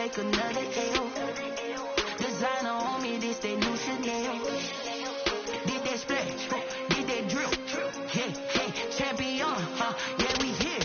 take another L. Designer on me, this they new Chanel. Did that splash, did that drill. Yeah, champion, yeah, we here.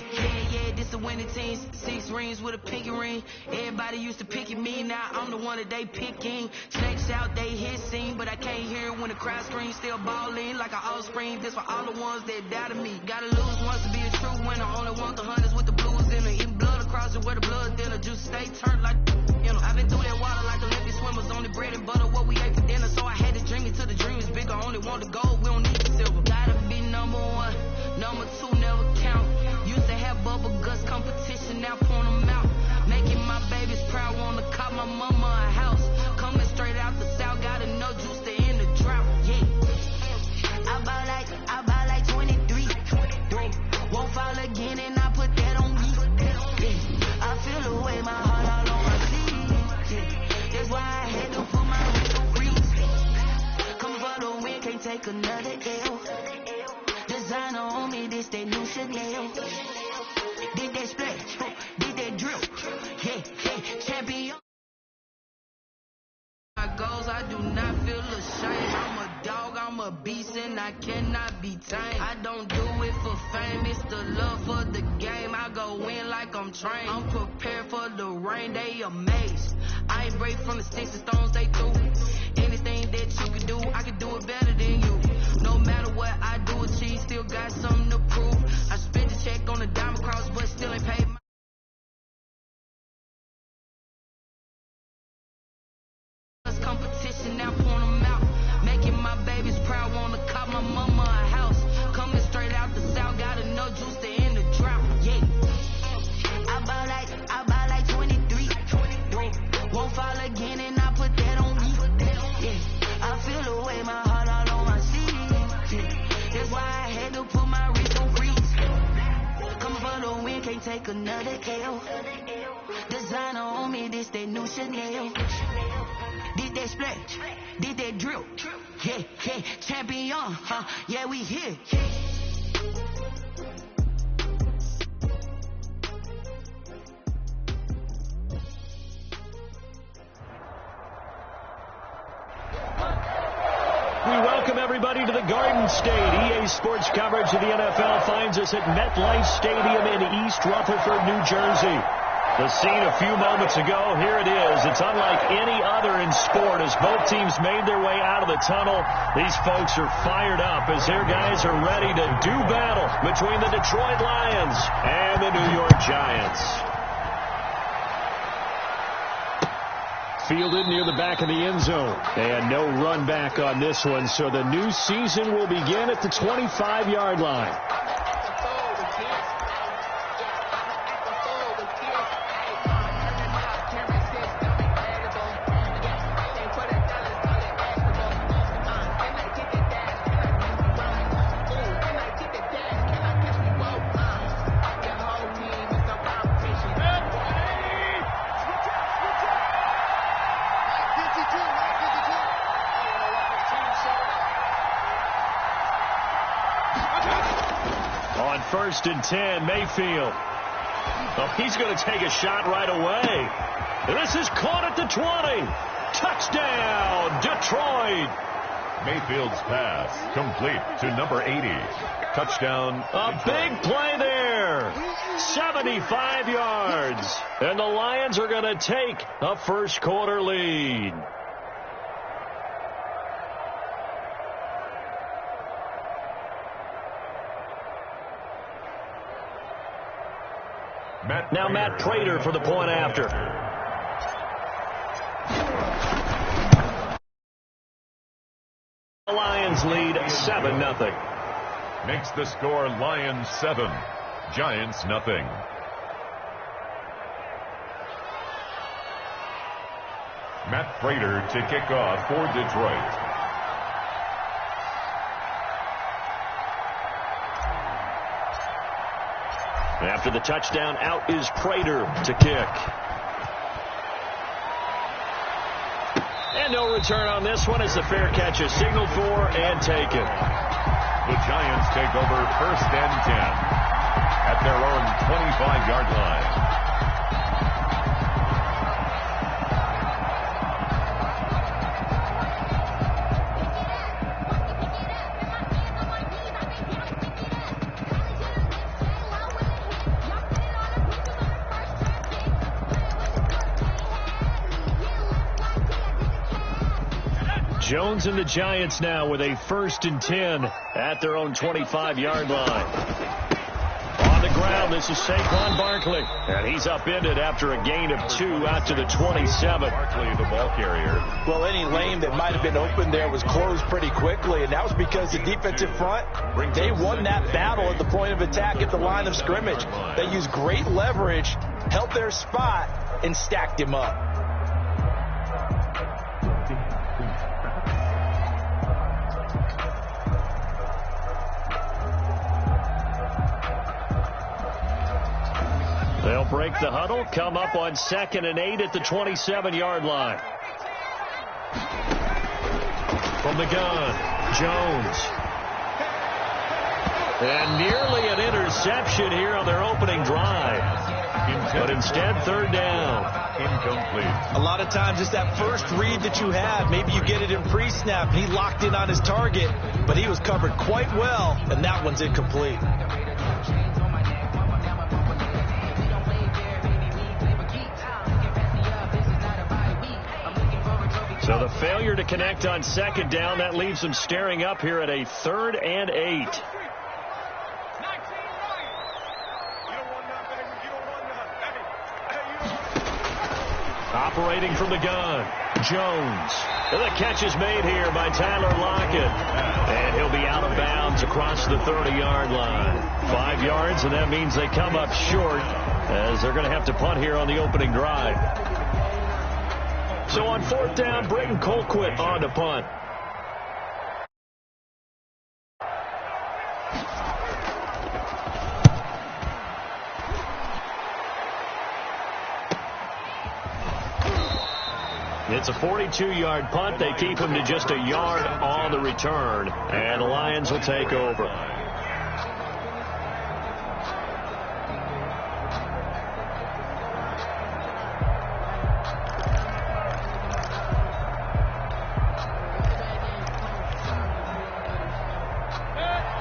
Yeah, this the winning team. 6 rings with a pinky ring. Everybody used to pick at me, now I'm the one that they picking. Snakes out, they hit scene, but I can't hear it when the crowd screams. Still balling like an offspring. This for all the ones that doubted me. Gotta lose once to be a true winner. Only want the hunters with the blues in it. Eating blood across it where the blood dinner. Juice stay turned like, you know. I've been through that water like Olympic swimmers. Only bread and butter, what we ate for dinner. So I had to dream it till the dream is bigger. Only want the gold, we don't need the silver. Gotta be number 1, number 2 never count. Used to have bubble guts competition, now point them out. Making my babies proud, wanna cop my mama a house. Coming straight out the south, gotta know juice to end the drought. Yeah, I buy like 23. Won't fall again, and I put that on me. Yeah, I feel the way, my heart all on my sleeve. Yeah, that's why I had to put my wrist on freeze. Come for the win, can't take another L. Designer on me, this they new Chanel. Did that splash, did that drill. Yeah, champion. My goals, I do not feel ashamed. I'm a dog, I'm a beast, and I cannot be tamed. I don't do it for fame, it's the love for the game. I go in like I'm trained. I'm prepared for the rain, they amazed. I ain't break from the sticks and stones they threw. Anything that you can do, I can do it better than you. No matter what I do, achieve, still got something to prove. I spent the check on the diamond cross, but still ain't paid my competition, now point them out. Making my babies proud, wanna cop my mama a house. Coming straight out the south, gotta know juice to end the drought. Yeah, I buy like 23. Won't fall again, and I put that on me. Yeah, I feel the way, my heart all on my sleeve. Yeah, that's why I had to put my wrist on freeze. Come for the win, can't take another L. Designer on me, this they new Chanel. Did that splash, did that drill. Yeah, champion, yeah, we here. We welcome everybody to the Garden State. EA Sports coverage of the NFL finds us at MetLife Stadium in East Rutherford, New Jersey. The scene a few moments ago, here it is. It's unlike any other in sport as both teams made their way out of the tunnel. These folks are fired up as their guys are ready to do battle between the Detroit Lions and the New York Giants. Fielded near the back of the end zone. And no run back on this one, so the new season will begin at the 25-yard line. First and 10, Mayfield. Oh, he's going to take a shot right away. This is caught at the 20. Touchdown, Detroit. Mayfield's pass complete to number 80. Touchdown. A big play there. 75 yards. And the Lions are going to take a first quarter lead. Now Matt Prater for the point after. The Lions lead 7-0. Makes the score Lions 7, Giants nothing. Matt Prater to kick off for Detroit. After the touchdown, out is Prater to kick. And no return on this one as the fair catch is signaled for and taken. The Giants take over first and 10 at their own 25-yard line. Jones and the Giants now with a 1st and 10 at their own 25-yard line. On the ground, this is Saquon Barkley. And he's upended after a gain of 2 out to the 27. Barkley, the ball carrier. Well, any lane that might have been open there was closed pretty quickly, and that was because the defensive front, they won that battle at the point of attack at the line of scrimmage. They used great leverage, held their spot, and stacked him up. They'll break the huddle, come up on 2nd and 8 at the 27-yard line. From the gun, Jones. And nearly an interception here on their opening drive. But instead, 3rd down. Incomplete. A lot of times it's that first read that you have. Maybe you get it in pre-snap, and he locked in on his target, but he was covered quite well, and that one's incomplete. So the failure to connect on 2nd down, that leaves them staring up here at a 3rd and 8. Operating from the gun, Jones. The catch is made here by Tyler Lockett. And he'll be out of bounds across the 30-yard line. 5 yards, and that means they come up short as they're going to have to punt here on the opening drive. So on 4th down, Britton Colquitt on to punt. It's a 42-yard punt. They keep him to just a yard on the return, and the Lions will take over.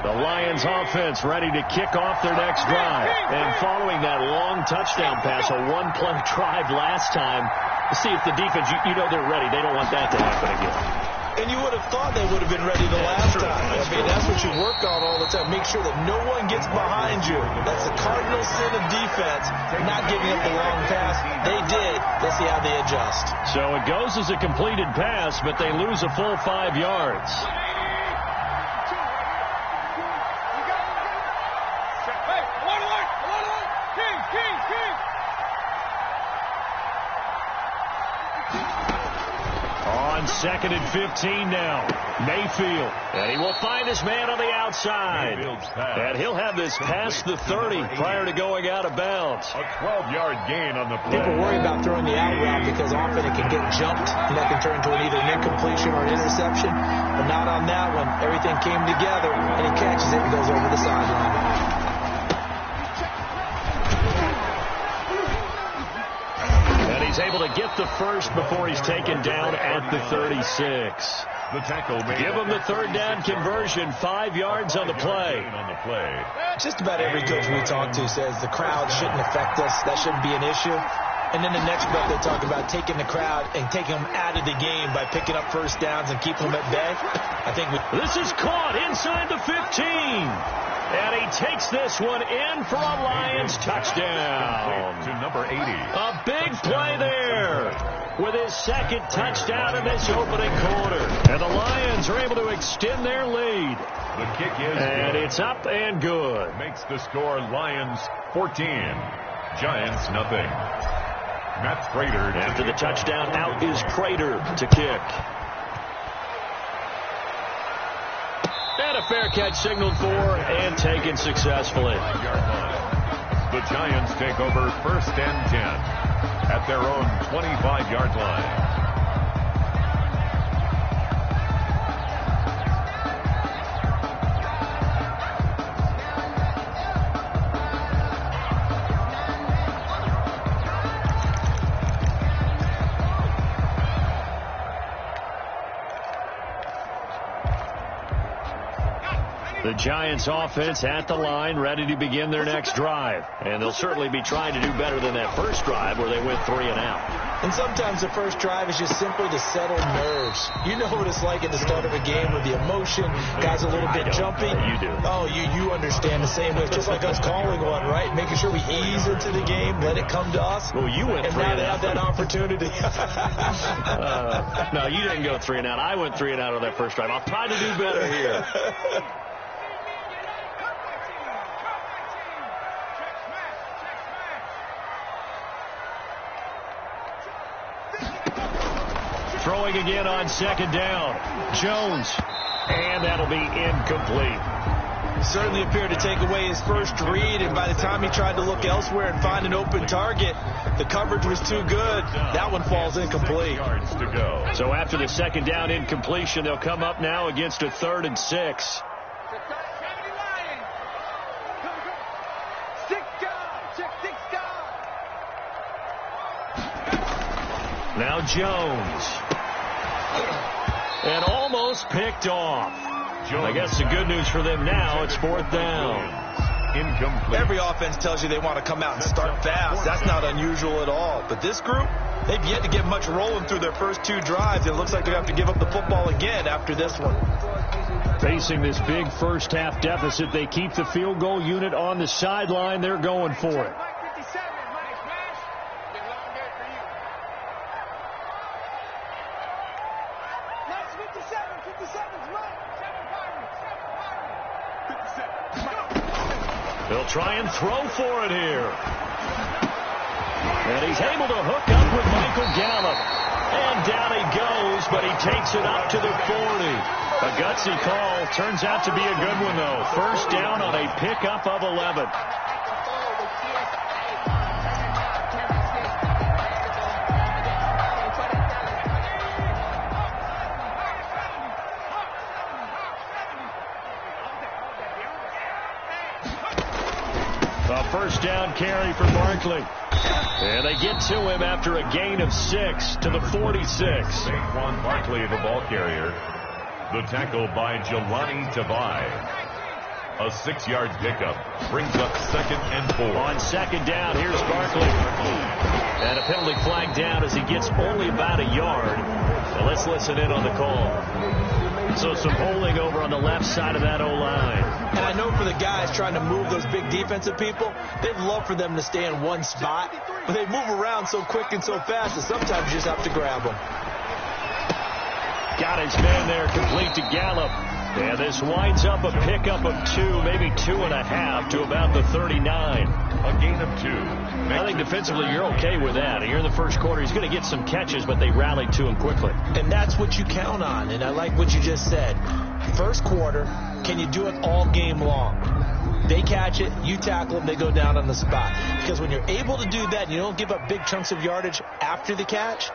The Lions offense ready to kick off their next drive. And following that long touchdown pass, a one-play drive last time, to see if the defense, you know they're ready. They don't want that to happen again. And you would have thought they would have been ready the last time. I mean, that's what you work on all the time. Make sure that no one gets behind you. That's the cardinal sin of defense, not giving up the long pass. They did. Let's see how they adjust. So it goes as a completed pass, but they lose a full 5 yards. On 2nd and 15 now. Mayfield. And he will find his man on the outside. And he'll have this past the 30 prior to going out of bounds. A 12-yard gain on the play. People worry about throwing the out route because often it can get jumped, and that can turn into either an incompletion or an interception. But not on that one. Everything came together, and he catches it and goes over the sideline. He's able to get the first before he's taken down at the 36. The tackle made. Give him the 3rd down conversion, 5 yards on the play. Just about every coach we talk to says the crowd shouldn't affect us. That shouldn't be an issue. And then the next breath they talk about taking the crowd and taking them out of the game by picking up 1st downs and keeping them at bay. I think this is caught inside the 15. And he takes this one in for a Lions touchdown. To number 80. A big play there with his 2nd touchdown in this opening quarter. And the Lions are able to extend their lead. The kick is and good. It's up and good. Makes the score Lions 14. Giants nothing. Matt Prater. After the touchdown, out is Prater to kick. And a fair catch signaled for and taken successfully. The Giants take over 1st and 10 at their own 25-yard line. The Giants offense at the line, ready to begin their next drive. And they'll certainly be trying to do better than that first drive where they went 3 and out. And sometimes the first drive is just simply to settle nerves. You know what it's like at the start of a game with the emotion, guys a little bit jumpy. You do. Oh, you understand the same way. It's just like us calling one, right? Making sure we ease into the game, let it come to us. Well, you went 3 and out. And now they have that opportunity. No, you didn't go 3 and out. I went 3 and out on that first drive. I'll try to do better here. Throwing again on second down. Jones. And that'll be incomplete. Certainly appeared to take away his first read, and by the time he tried to look elsewhere and find an open target, the coverage was too good. That one falls incomplete. So after the second down incompletion, they'll come up now against a 3rd and 6. Now Jones. And almost picked off. I guess the good news for them now, it's 4th down. Incomplete. Every offense tells you they want to come out and start fast. That's not unusual at all. But this group, they've yet to get much rolling through their first 2 drives. It looks like they have to give up the football again after this one. Facing this big first half deficit, they keep the field goal unit on the sideline. They're going for it. They'll try and throw for it here. And he's able to hook up with Michael Gallup. And down he goes, but he takes it up to the 40. A gutsy call. Turns out to be a good one, though. First down on a pickup of 11. A first down carry for Barkley. And they get to him after a gain of 6 to the 46. Saquon Barkley, the ball carrier. The tackle by Jelani Tavai. A 6-yard pickup brings up 2nd and 4. On second down, here's Barkley. And a penalty flag down as he gets only about a yard. Now let's listen in on the call. So some holding over on the left side of that O-line. And I know for the guys trying to move those big defensive people, they'd love for them to stay in one spot. But they move around so quick and so fast that sometimes you just have to grab them. Got his man there, complete to Gallup. And this winds up a pickup of 2, maybe 2.5 to about the 39. A gain of 2. I think defensively you're okay with that. Here in the first quarter, he's going to get some catches, but they rallied to him quickly. And that's what you count on, and I like what you just said. First quarter, can you do it all game long? They catch it, you tackle them, they go down on the spot. Because when you're able to do that, you don't give up big chunks of yardage after the catch,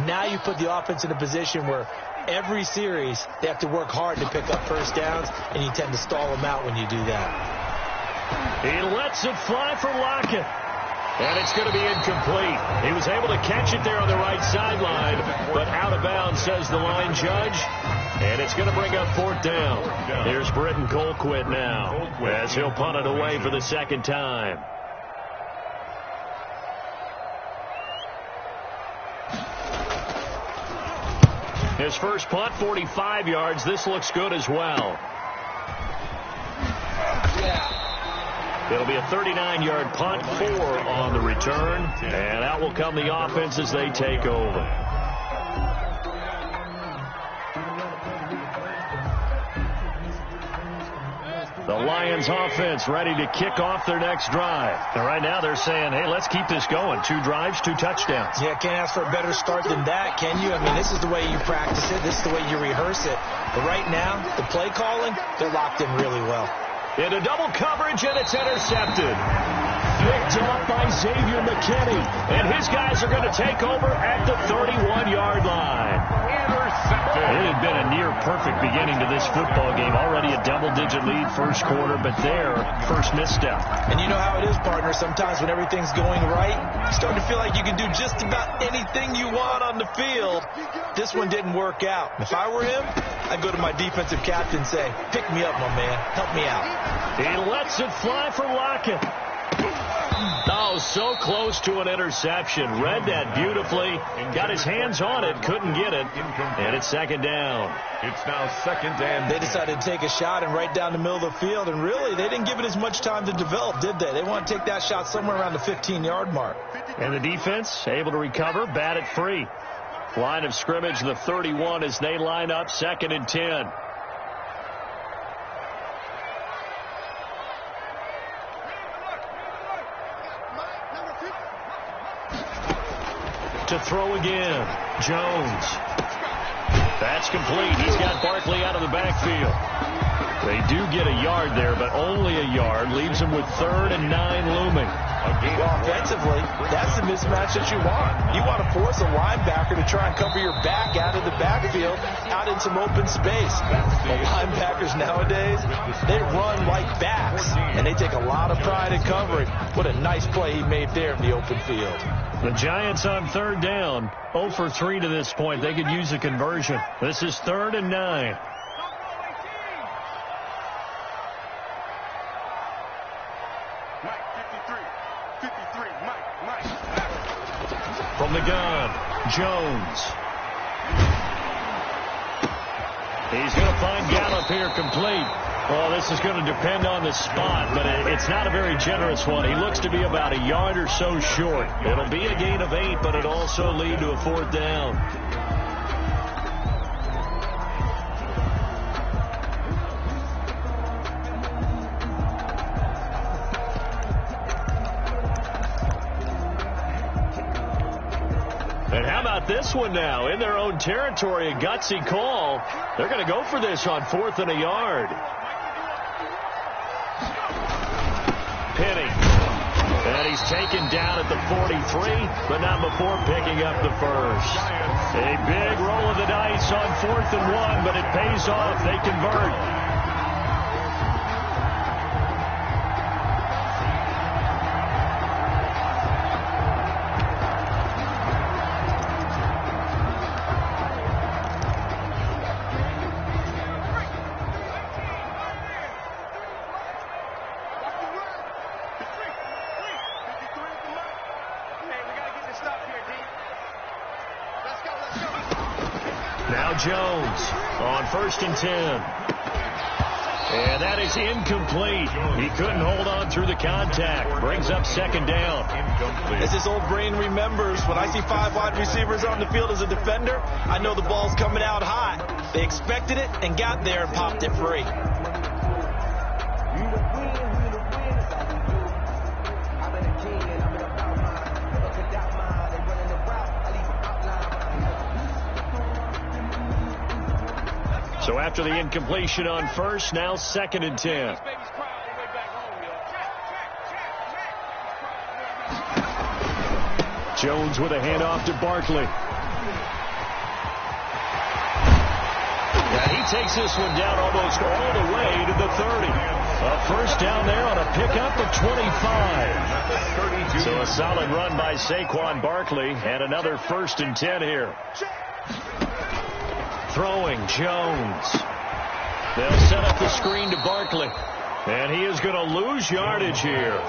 now you put the offense in a position where every series they have to work hard to pick up first downs, and you tend to stall them out when you do that. He lets it fly for Lockett. And it's going to be incomplete. He was able to catch it there on the right sideline, but out of bounds, says the line judge. And it's going to bring up 4th down. Here's Britton Colquitt now, as he'll punt it away for the 2nd time. His first punt, 45 yards. This looks good as well. It'll be a 39-yard punt, 4 on the return. And out will come the offense as they take over. The Lions offense ready to kick off their next drive. And right now they're saying, hey, let's keep this going. 2 drives, 2 touchdowns. Yeah, can't ask for a better start than that, can you? I mean, this is the way you practice it. This is the way you rehearse it. But right now, the play calling, they're locked in really well. Into double coverage, and it's intercepted. Picked off by Xavier McKinney. And his guys are going to take over at the 31-yard line. Intercepted. He been a near-perfect beginning to this football game. Already a double-digit lead first quarter, but their first misstep. And you know how it is, partner. Sometimes when everything's going right, you start to feel like you can do just about anything you want on the field. This one didn't work out. If I were him, I'd go to my defensive captain and say, pick me up, my man. Help me out. He lets it fly for Lockett. Oh, so close to an interception. Read that beautifully. Got his hands on it. Couldn't get it. And it's second down. It's now second and They decided to take a shot and right down the middle of the field. And really, they didn't give it as much time to develop, did they? They want to take that shot somewhere around the 15-yard mark. And the defense able to recover. Bat it free. Line of scrimmage, the 31 as they line up second and 10. To throw again. Jones. That's complete. He's got Barkley out of the backfield. They do get a yard there, but only a yard. Leaves them with 3rd and 9 looming. Well, offensively, that's the mismatch that you want. You want to force a linebacker to try and cover your back out of the backfield, out in some open space. The linebackers nowadays, they run like backs, and they take a lot of pride in covering. What a nice play he made there in the open field. The Giants on 3rd down, 0 for 3 to this point. They could use a conversion. This is 3rd and 9. From the gun, Jones. He's going to find Gallup here complete. Well, this is going to depend on the spot, but it's not a very generous one. He looks to be about a yard or so short. It'll be a gain of 8, but it'll also lead to a 4th down. And how about this one now? In their own territory, a gutsy call. They're going to go for this on 4th and a yard. Penny. And he's taken down at the 43, but not before picking up the first. A big roll of the dice on 4th and 1, but it pays off. They convert. Now Jones on 1st and 10. And that is incomplete. He couldn't hold on through the contact. Brings up 2nd down. As his old brain remembers, when I see 5 wide receivers on the field as a defender, I know the ball's coming out high. They expected it and got there and popped it free. So after the incompletion on 1st, now 2nd and 10. Jones with a handoff to Barkley. And he takes this one down almost all the way to the 30. A 1st down there on a pickup of 25. So a solid run by Saquon Barkley and another 1st and 10 here. Throwing, Jones. They'll set up the screen to Barkley. And he is going to lose yardage here.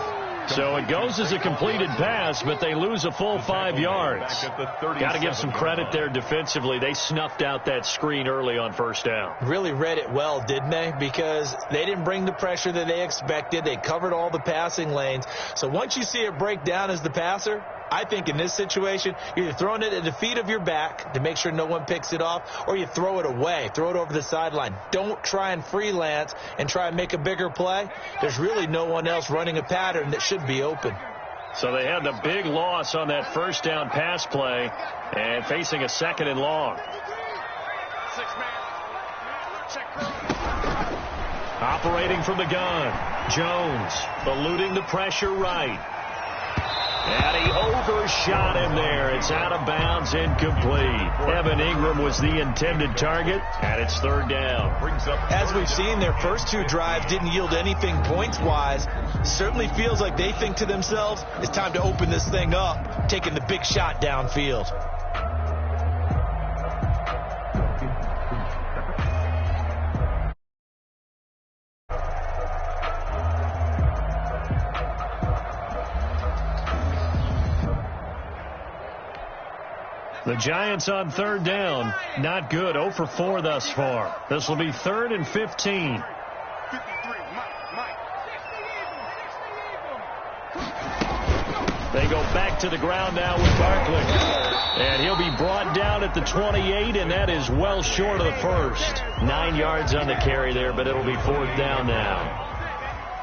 So it goes as a completed pass, but they lose a full 5 yards. Got to give some credit there defensively. They snuffed out that screen early on 1st down. Really read it well, didn't they? Because they didn't bring the pressure that they expected. They covered all the passing lanes. So once you see it break down as the passer, I think in this situation, you're either throwing it at the feet of your back to make sure no one picks it off, or you throw it away, throw it over the sideline. Don't try and freelance and try and make a bigger play. There's really no one else running a pattern that should be open. So they had the big loss on that 1st down pass play and facing a 2nd and long. Operating from the gun, Jones eluding the pressure right. And he overshot him there. It's out of bounds, incomplete. Evan Ingram was the intended target, and it's third down. As we've seen, their first two drives didn't yield anything points-wise. Certainly feels like they think to themselves, it's time to open this thing up, taking the big shot downfield. The Giants on third down. Not good. 0 for 4 thus far. This will be 3rd and 15. They go back to the ground now with Barkley. And he'll be brought down at the 28, and that is well short of the first. 9 yards on the carry there, but it'll be 4th down now.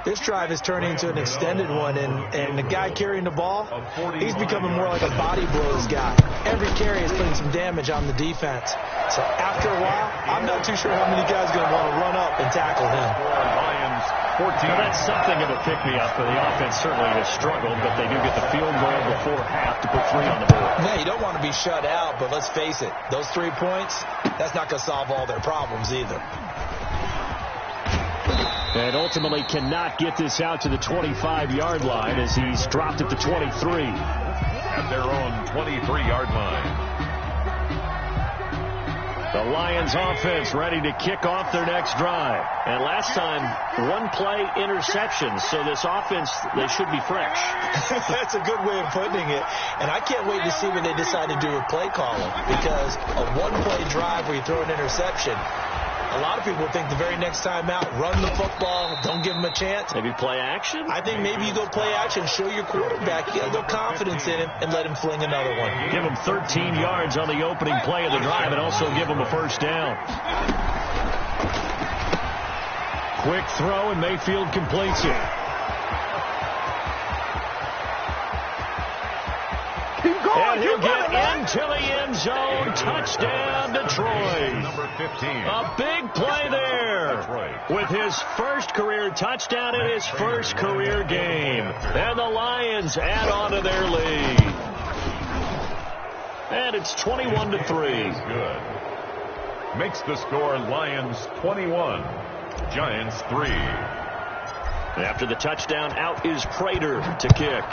This drive is turning into an extended one, and the guy carrying the ball, he's becoming more like a body blows guy. Every carry is putting some damage on the defense. So after a while, I'm not too sure how many guys are going to want to run up and tackle him. Lions 14. Well, that's something of a pick-me-up for the offense. Certainly has struggled, but they do get the field goal before half to put 3 on the board. Yeah, you don't want to be shut out, but let's face it, those 3 points, that's not going to solve all their problems either. And ultimately cannot get this out to the 25-yard line as he's dropped at the 23. At their own 23-yard line. The Lions offense ready to kick off their next drive. And last time, 1-play interception. So this offense, they should be fresh. That's a good way of putting it. And I can't wait to see what they decide to do with play calling. Because a 1-play drive where you throw an interception, a lot of people think the very next time out, run the football, don't give him a chance. Maybe play action? I think maybe you go play action, show your quarterback, you get a little confidence in him, and let him fling another one. Give him 13 yards on the opening play of the drive and also give him a first down. Quick throw, and Mayfield completes it. And he'll get into the end zone. Touchdown, Detroit. Number 15. A big play there with his first career touchdown in his first career game. And the Lions add on to their lead. And it's 21-3. Good. Makes the score Lions 21, Giants 3. After the touchdown, out is Prater to kick.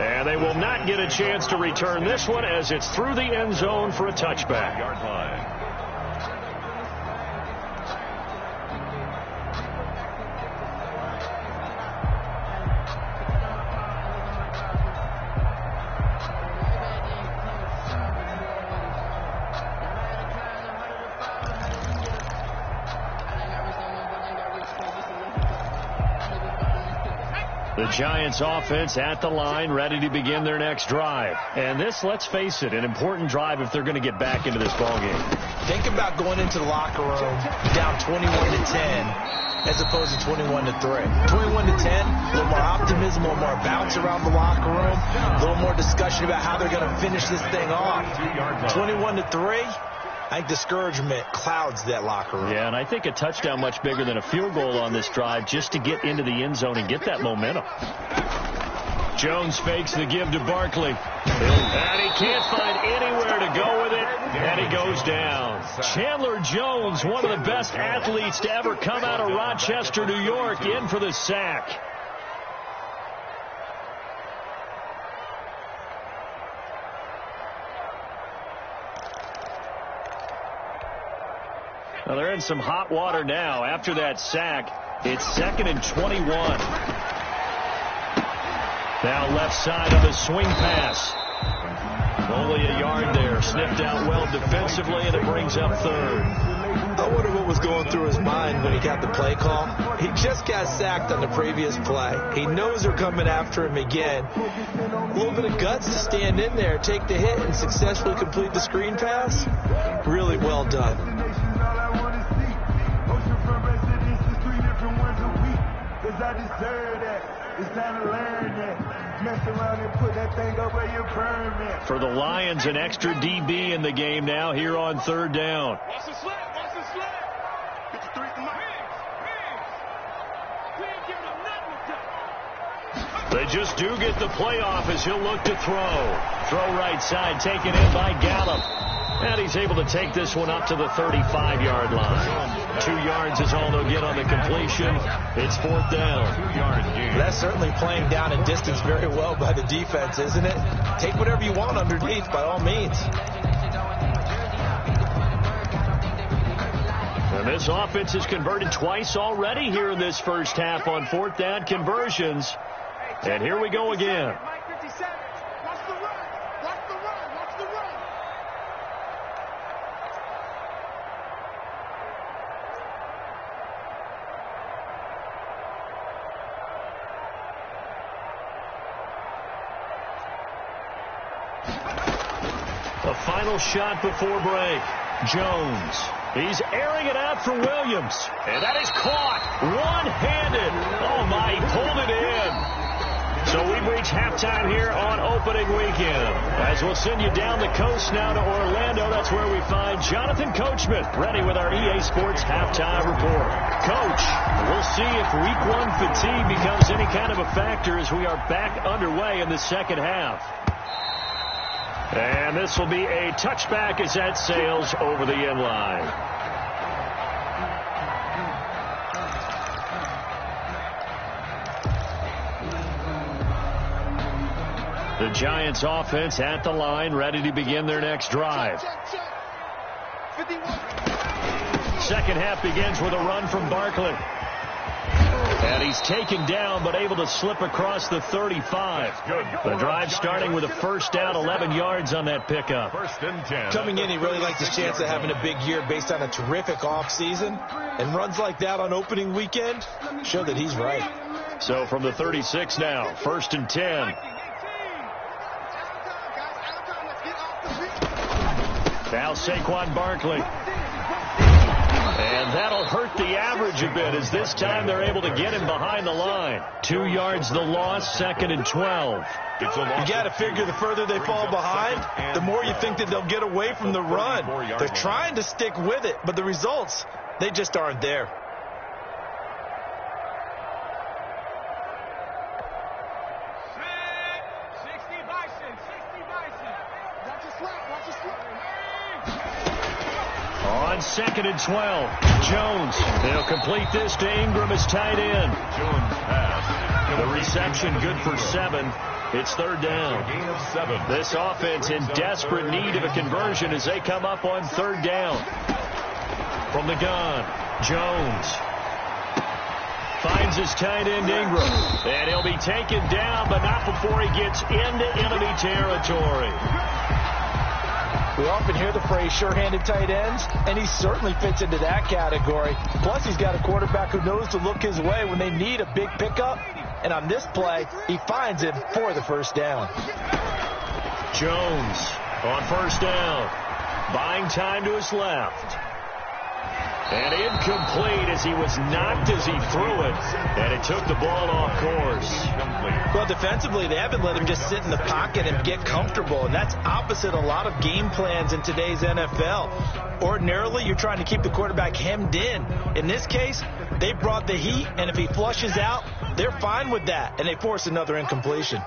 And they will not get a chance to return this one as it's through the end zone for a touchback. Yard line. The Giants offense at the line, ready to begin their next drive. And this, let's face it, an important drive if they're going to get back into this ballgame. Think about going into the locker room down 21-10 as opposed to 21-3. 21-10, a little more optimism, a little more bounce around the locker room, a little more discussion about how they're going to finish this thing off. 21-3. I think discouragement clouds that locker room. Yeah, and I think a touchdown much bigger than a field goal on this drive just to get into the end zone and get that momentum. Jones fakes the give to Barkley. And he can't find anywhere to go with it, and he goes down. Chandler Jones, one of the best athletes to ever come out of Rochester, New York, in for the sack. Well, they're in some hot water now. After that sack, it's 2nd and 21. Now left side of the swing pass. Only a yard there. Sniffed out well defensively, and it brings up 3rd. I wonder what was going through his mind when he got the play call. He just got sacked on the previous play. He knows they're coming after him again. A little bit of guts to stand in there, take the hit, and successfully complete the screen pass. Really well done. I deserve that. It's time to learn that. Mess around and put that thing over your permit. For the Lions, an extra DB in the game now here on 3rd down. Watch the slap. Watch the slap. Get the 3 from my hands. They just do get the playoff as he'll look to throw. Throw right side, taken in by Gallup. And he's able to take this one up to the 35-yard line. 2 yards is all they'll get on the completion. It's 4th down. 2 yard gain. That's certainly playing down in distance very well by the defense, isn't it? Take whatever you want underneath, by all means. And this offense has converted twice already here in this first half on 4th down conversions. And here we go again. The final shot before break. Jones. He's airing it out for Williams. And that is caught. One-handed. Oh, my. He pulled it in. So we've reached halftime here on opening weekend. As we'll send you down the coast now to Orlando. That's where we find Jonathan Coachman ready with our EA Sports halftime report. Coach, we'll see if week 1 fatigue becomes any kind of a factor as we are back underway in the second half. And this will be a touchback as that sails over the end line. The Giants offense at the line, ready to begin their next drive. Second half begins with a run from Barkley. And he's taken down, but able to slip across the 35. The drive starting with a first down, 11 yards on that pickup. 1st and 10. Coming in, he really likes his chance of having a big year based on a terrific offseason. And runs like that on opening weekend show that he's right. So from the 36 now, 1st and 10. Now Saquon Barkley. And that'll hurt the average a bit as this time they're able to get him behind the line. 2 yards the loss, 2nd and 12. You got to figure the further they fall behind, the more you think that they'll get away from the run. They're trying to stick with it, but the results, they just aren't there. On 2nd and 12, Jones. They'll complete this to Ingram as tight end. Jones pass. The reception good for 7. It's 3rd down. Gain of 7. This offense in desperate need of a conversion as they come up on 3rd down. From the gun, Jones finds his tight end Ingram. And he'll be taken down, but not before he gets into enemy territory. We often hear the phrase sure-handed tight ends, and he certainly fits into that category. Plus, he's got a quarterback who knows to look his way when they need a big pickup. And on this play, he finds him for the first down. Jones on 1st down. Buying time to his left. And incomplete as he was knocked as he threw it. And it took the ball off course. Well, defensively, they haven't let him just sit in the pocket and get comfortable. And that's opposite a lot of game plans in today's NFL. Ordinarily, you're trying to keep the quarterback hemmed in. In this case, they brought the heat. And if he flushes out, they're fine with that. And they force another incompletion.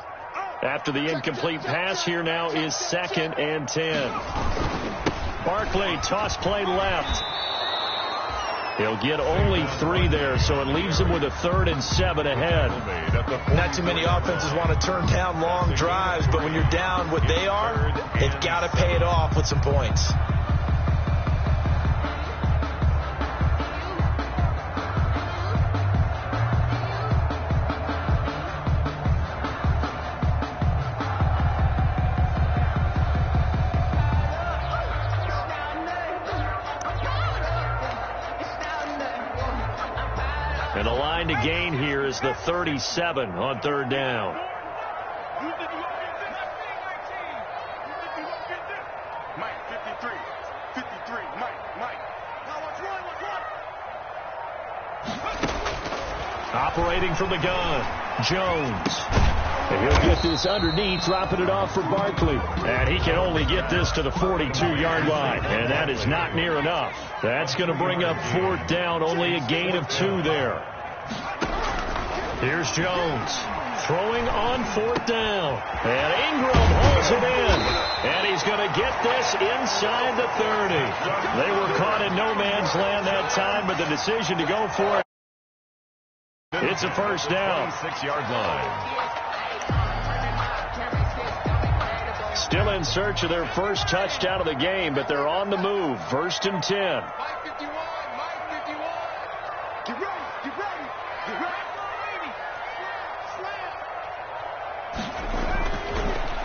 After the incomplete pass, here now is 2nd and 10. Barkley, toss play left. He'll get only 3 there, so it leaves him with a 3rd and 7 ahead. Not too many offenses want to turn down long drives, but when you're down what they are, they've got to pay it off with some points. And the line to gain here is the 37 on 3rd down. Mike, 53, Mike. Operating from the gun, Jones. And he'll get this underneath, dropping it off for Barkley. And he can only get this to the 42-yard line. And that is not near enough. That's going to bring up 4th down, only a gain of 2 there. Here's Jones. throwing on 4th down. And Ingram holds it in. And he's going to get this inside the 30. They were caught in no man's land that time, but the decision to go for it. It's a first down. 6-yard line. Still in search of their first touchdown of the game, but they're on the move. 1st and 10.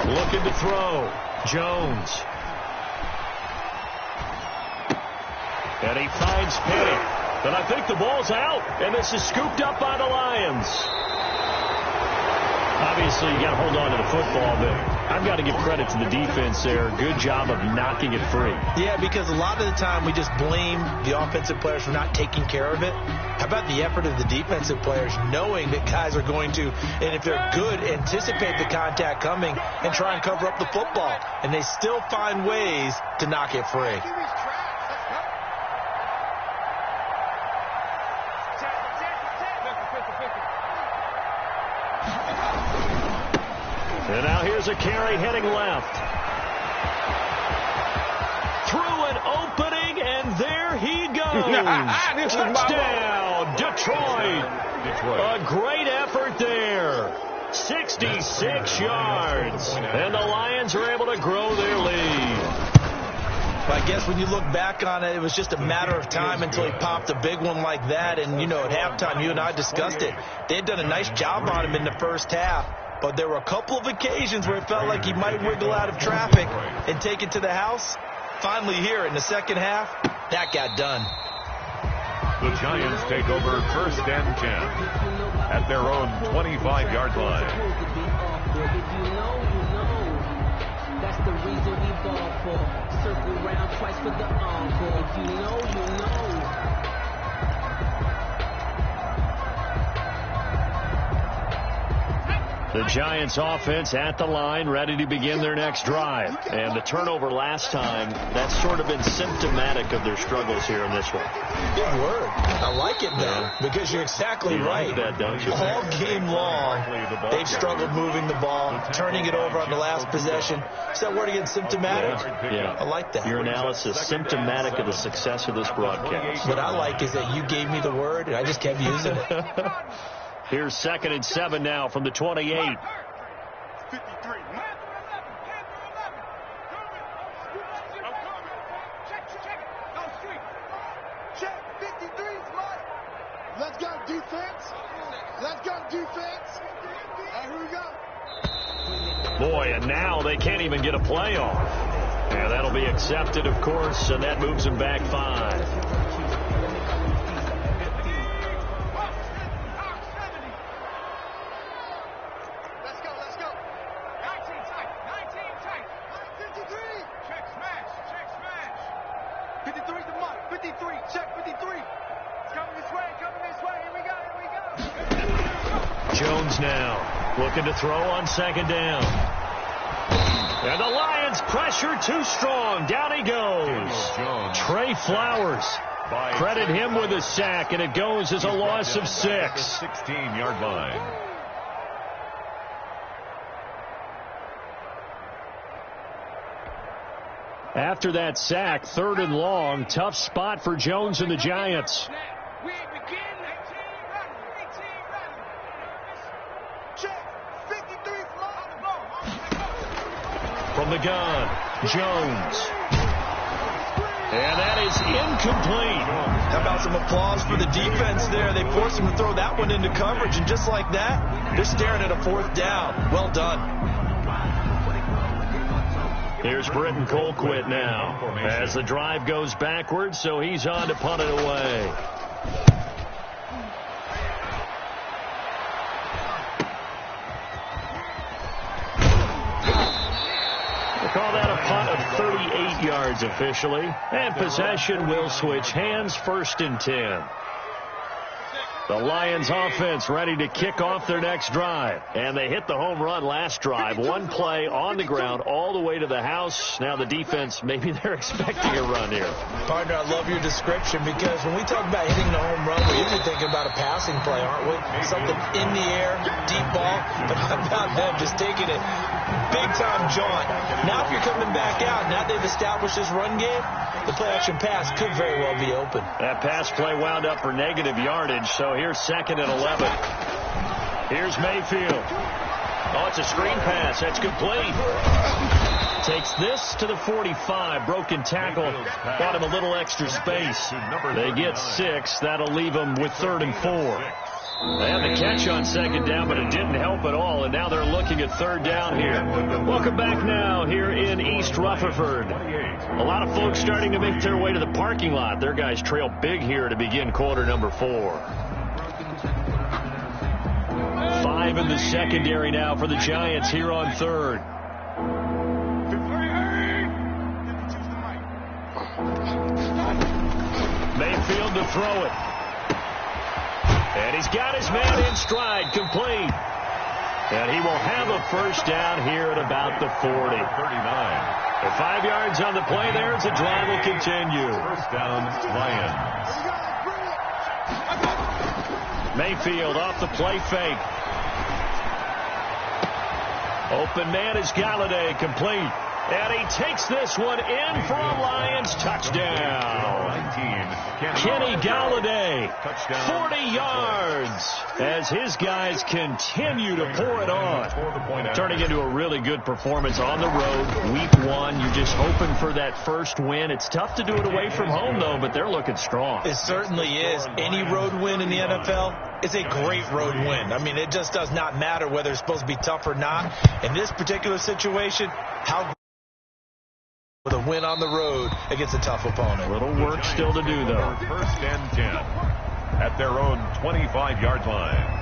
Looking to throw. Jones. And he finds Penny. But I think the ball's out, and this is scooped up by the Lions. Obviously, you got to hold on to the football, but I've got to give credit to the defense there. Good job of knocking it free. Yeah, because a lot of the time we just blame the offensive players for not taking care of it. How about the effort of the defensive players knowing that guys are going to, and if they're good, anticipate the contact coming and try and cover up the football. And they still find ways to knock it free. And now here's a carry heading left. Through an opening, and there he goes. Touchdown, Detroit. A great effort there. 66 yards. And the Lions are able to grow their lead. I guess when you look back on it, it was just a matter of time until he popped a big one like that. And, you know, at halftime, you and I discussed it. They had done a nice job on him in the first half. But there were a couple of occasions where it felt like he might wiggle out of traffic and take it to the house. Finally here in the second half, that got done. The Giants take over 1st and 10 at their own 25-yard line. That's the reason we ball for. Circle round twice for the encore. If you know, you know. The Giants offense at the line, ready to begin their next drive. And the turnover last time, that's sort of been symptomatic of their struggles here in this one. Good word. I like it, though, because you're exactly right. Like that, don't you? All game long, they've struggled moving the ball, turning it over on the last possession. Is that word again, symptomatic? Yeah. I like that. Your analysis, symptomatic of the success of this broadcast. What I like is that you gave me the word, and I just kept using it. Here's 2nd and 7 now from the 28. 53. Check 53, Mike. Let's go defense. Let's go defense. And here we go. Boy, and now they can't even get a play off. And that'll be accepted, of course, and that moves them back 5. Jones now looking to throw on 2nd down. And the Lions pressure too strong. Down he goes. Trey Flowers. Credit him with a sack, and it goes as a loss of 6. 16-yard line. After that sack, 3rd and long. Tough spot for Jones and the Giants. From the gun, Jones. And that is incomplete. How about some applause for the defense there? They forced him to throw that one into coverage, and just like that, they're staring at a 4th down. Well done. Here's Britton Colquitt now as the drive goes backwards, so he's on to punt it away. Call that a punt of 38 yards officially. And possession will switch hands. 1st and 10. The Lions offense ready to kick off their next drive. And they hit the home run last drive. One play on the ground all the way to the house. Now the defense, maybe they're expecting a run here. Partner, I love your description because when we talk about hitting the home run, we're usually thinking about a passing play, aren't we? Something in the air, deep ball. But how about them just taking it big-time jaunt? Now if you're coming back out, now they've established this run game, the play-action pass could very well be open. That pass play wound up for negative yardage, so here's 2nd and 11. Here's Mayfield. Oh, it's a screen pass. That's complete. Takes this to the 45. Broken tackle. Bought him a little extra space. They get 6. That'll leave them with 3rd and 4. They had the catch on 2nd down, but it didn't help at all, and now they're looking at 3rd down here. Welcome back now here in East Rutherford. A lot of folks starting to make their way to the parking lot. Their guys trail big here to begin quarter number 4. 5 in the secondary now for the Giants here on 3rd. Mayfield to throw it. And he's got his man in stride, complete. And he will have a first down here at about the 40. 39. The 5 yards on the play there as the drive will continue. First down, Lions. Mayfield off the play fake. Open man is Galladay, complete. And he takes this one in for a Lions touchdown. 19. Kenny Galladay, Touchdown. 40 yards as his guys continue to pour it on. Turning into a really good performance on the road. Week 1, you're just hoping for that first win. It's tough to do it away from home, though, but they're looking strong. It certainly is. Any road win in the NFL is a great road win. I mean, it just does not matter whether it's supposed to be tough or not. In this particular situation, how with a win on the road against a tough opponent. Little work still to do, though. First and 10 at their own 25-yard line.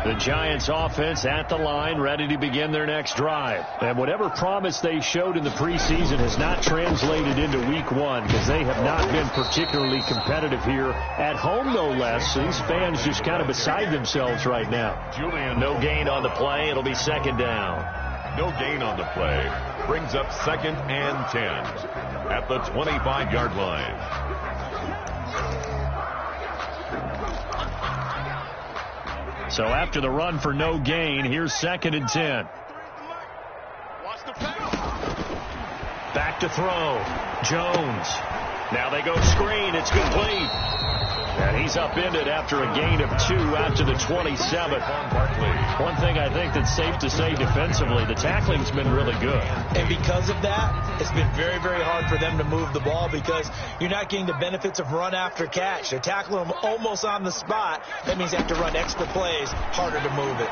The Giants offense at the line, ready to begin their next drive. And whatever promise they showed in the preseason has not translated into week 1 because they have not been particularly competitive here at home, no less. So these fans just kind of beside themselves right now. No gain on the play. It'll be 2nd down. No gain on the play. Brings up 2nd and 10 at the 25-yard line. So after the run for no gain, here's 2nd and 10. Back to throw. Jones. Now they go screen. It's complete. And he's upended after a gain of 2 out to the 27. One thing I think that's safe to say defensively, the tackling's been really good. And because of that, it's been very, very hard for them to move the ball because you're not getting the benefits of run after catch. They're tackling them almost on the spot. That means they have to run extra plays, harder to move it.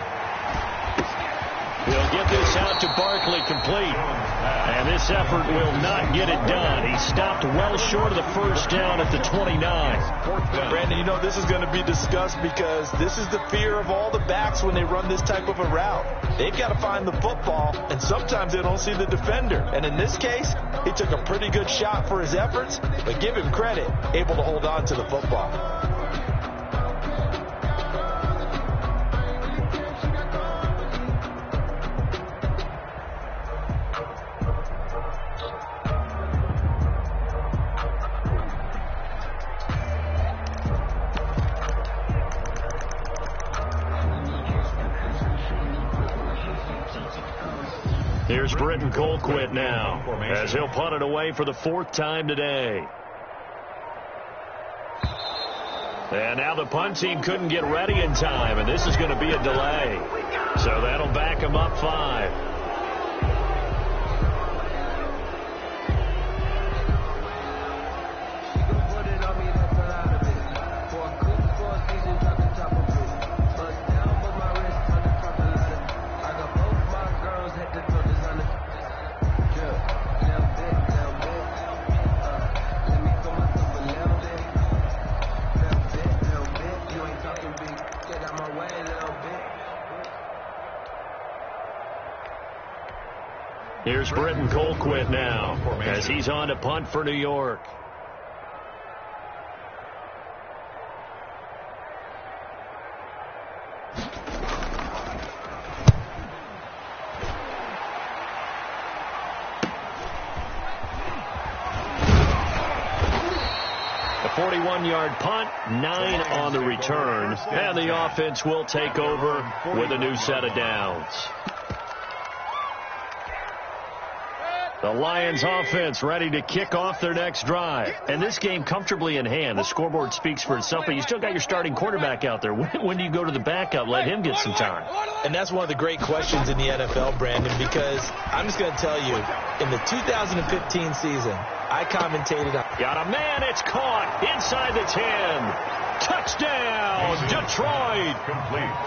He'll get this out to Barkley, complete. And this effort will not get it done. He stopped well short of the first down at the 29. Brandon, you know this is going to be discussed because this is the fear of all the backs when they run this type of a route. They've got to find the football, and sometimes they don't see the defender. And in this case, he took a pretty good shot for his efforts, but give him credit, able to hold on to the football. Here's Britton Colquitt now as he'll punt it away for the 4th time today. And now the punt team couldn't get ready in time, and this is going to be a delay. So that'll back them up 5. Here's Britton Colquitt now as he's on to punt for New York. A 41-yard punt, 9 on the return, and the offense will take over with a new set of downs. The Lions offense ready to kick off their next drive. And this game comfortably in hand. The scoreboard speaks for itself, but you still got your starting quarterback out there. When do you go to the backup? Let him get some time. And that's one of the great questions in the NFL, Brandon, because I'm just going to tell you, in the 2015 season, I commentated on... Got a man, it's caught inside the 10. Touchdown, Detroit.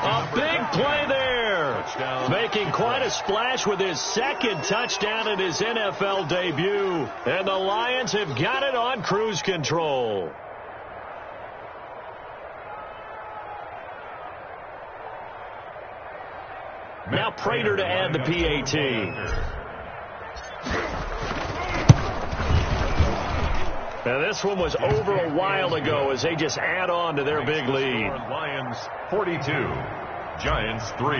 A big play there. Making quite a splash with his second touchdown in his NFL debut. And the Lions have got it on cruise control. Now Prater to add the PAT. Now this one was over a while ago as they just add on to their big lead. Lions 42, Giants 3.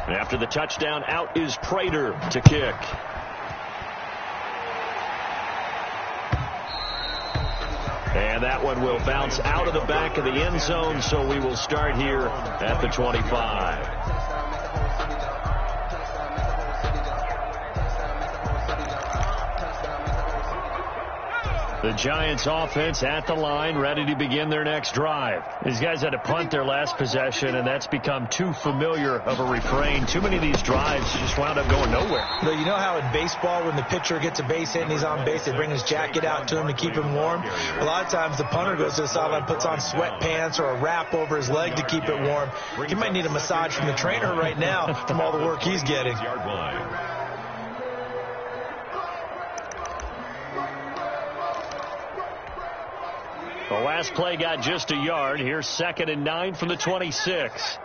And after the touchdown, out is Prater to kick. And that one will bounce out of the back of the end zone, so we will start here at the 25. The Giants offense at the line, ready to begin their next drive. These guys had to punt their last possession, and that's become too familiar of a refrain. Too many of these drives just wound up going nowhere. Well, you know how in baseball, when the pitcher gets a base hit and he's on base, they bring his jacket out to him to keep him warm? A lot of times the punter goes to the sideline, puts on sweatpants or a wrap over his leg to keep it warm. He might need a massage from the trainer right now from all the work he's getting. The last play got just a yard. Here's 2nd and 9 from the 26.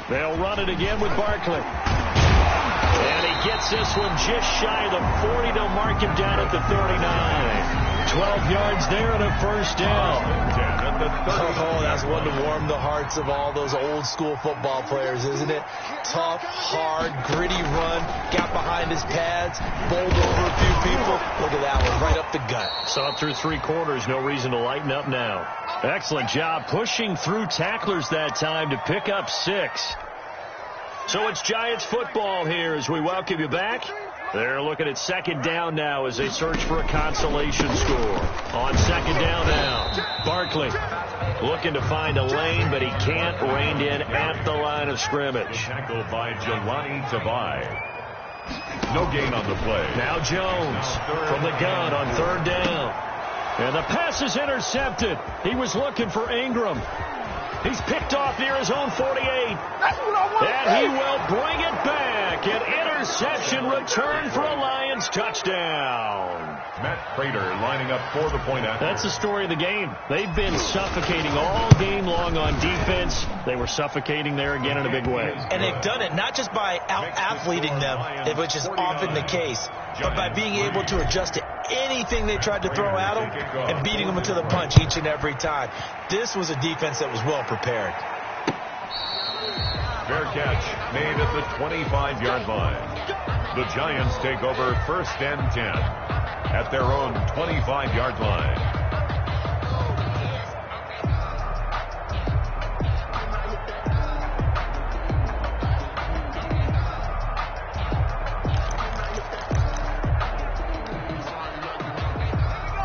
They'll run it again with Barkley. And he gets this one just shy of the 40. They'll mark him down at the 39. 12 yards there and a first down. Oh, that's one to warm the hearts of all those old school football players, isn't it? Tough, hard, gritty run, got behind his pads, bowled over a few people. Look at that one, right up the gut. Saw it through 3 quarters, no reason to lighten up now. Excellent job pushing through tacklers that time to pick up 6. So it's Giants football here as we welcome you back. They're looking at 2nd down now as they search for a consolation score. On 2nd down now, Barkley looking to find a lane, but he can't. Reined in at the line of scrimmage. Tackled by Jelani Tavai. No gain on the play. Now Jones from the gun on 3rd down. And the pass is intercepted. He was looking for Ingram. He's picked off near his own 48. And he will bring it back. An interception return for a Lions touchdown. Matt Prater lining up for the point after. That's the story of the game. They've been suffocating all game long on defense. They were suffocating there again in a big way. And they've done it not just by out-athleting them, which is often the case, but by being able to adjust to anything they tried to throw at them and beating them to the punch each and every time. This was a defense that was well prepared. Fair catch made at the 25-yard line. The Giants take over 1st and 10 at their own 25-yard line.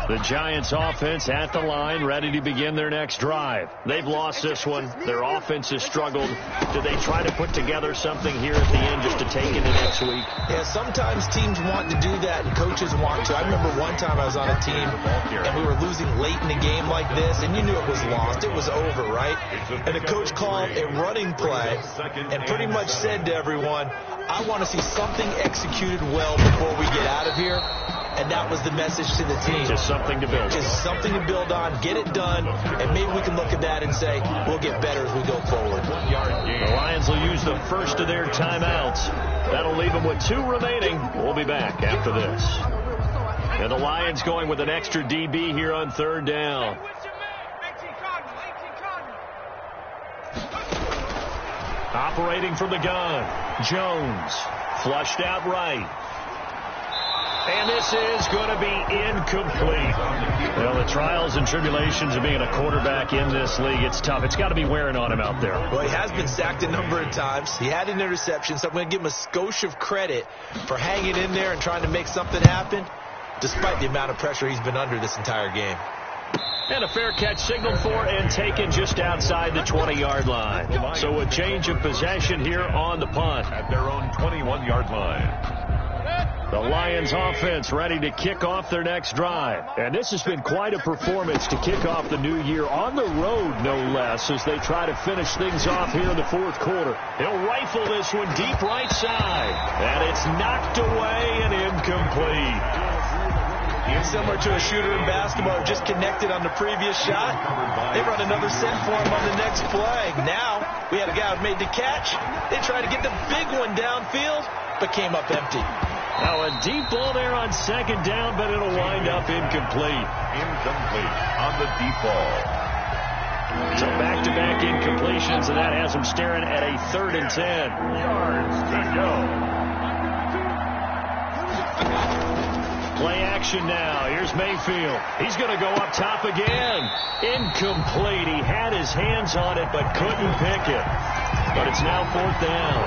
The Giants offense at the line, ready to begin their next drive. They've lost this one. Their offense has struggled. Do they try to put together something here at the end just to take into next week? Yeah, sometimes teams want to do that and coaches want to. I remember one time I was on a team and we were losing late in the game like this, and you knew it was lost. It was over, right? And the coach called a running play and pretty much said to everyone, I want to see something executed well before we get out of here. and that was the message to the team. Just something to build on. Just something to build on, get it done, and maybe we can look at that and say, we'll get better as we go forward. The Lions will use the first of their timeouts. That'll leave them with 2 remaining. We'll be back after this. And the Lions going with an extra DB here on 3rd down. Operating from the gun, Jones, flushed out right. And this is going to be incomplete. Well, the trials and tribulations of being a quarterback in this league, it's tough. It's got to be wearing on him out there. Well, he has been sacked a number of times. He had an interception, so I'm going to give him a skosh of credit for hanging in there and trying to make something happen, despite the amount of pressure he's been under this entire game. And a fair catch signaled for and taken just outside the 20-yard line. So a change of possession here on the punt. At their own 21-yard line. The Lions offense ready to kick off their next drive. And this has been quite a performance to kick off the new year on the road, no less, as they try to finish things off here in the 4th quarter. He'll rifle this one deep right side. And it's knocked away and incomplete. Similar to a shooter in basketball who just connected on the previous shot. They run another set for him on the next play. Now, we had a guy who made the catch. They tried to get the big one downfield, but came up empty. Now a deep ball there on 2nd down, but it'll wind up incomplete. Incomplete on the deep ball. So back-to-back incompletions, and that has them staring at a 3rd and 10. Yards to go. Play action now. Here's Mayfield. He's going to go up top again. Incomplete. He had his hands on it, but couldn't pick it. But it's now 4th down.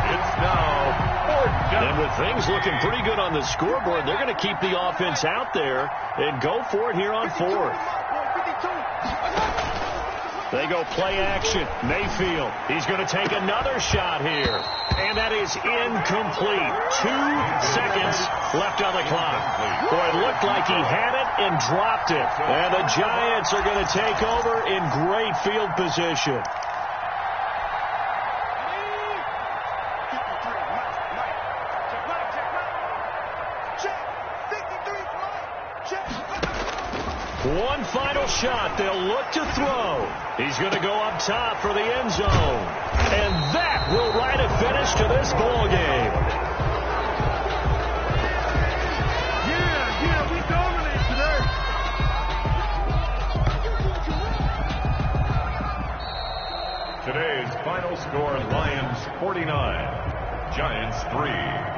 It's now 4th down. And with things looking pretty good on the scoreboard, they're going to keep the offense out there and go for it here on 4th. They go play action. Mayfield. He's going to take another shot here. And that is incomplete. 2 seconds left on the clock. Boy, it looked like he had it and dropped it. And the Giants are going to take over in great field position. One final shot. They'll look to throw. He's going to go up top for the end zone. And that will write a finish to this ball game. Yeah, we dominate today. Today's final score, Lions 49, Giants 3.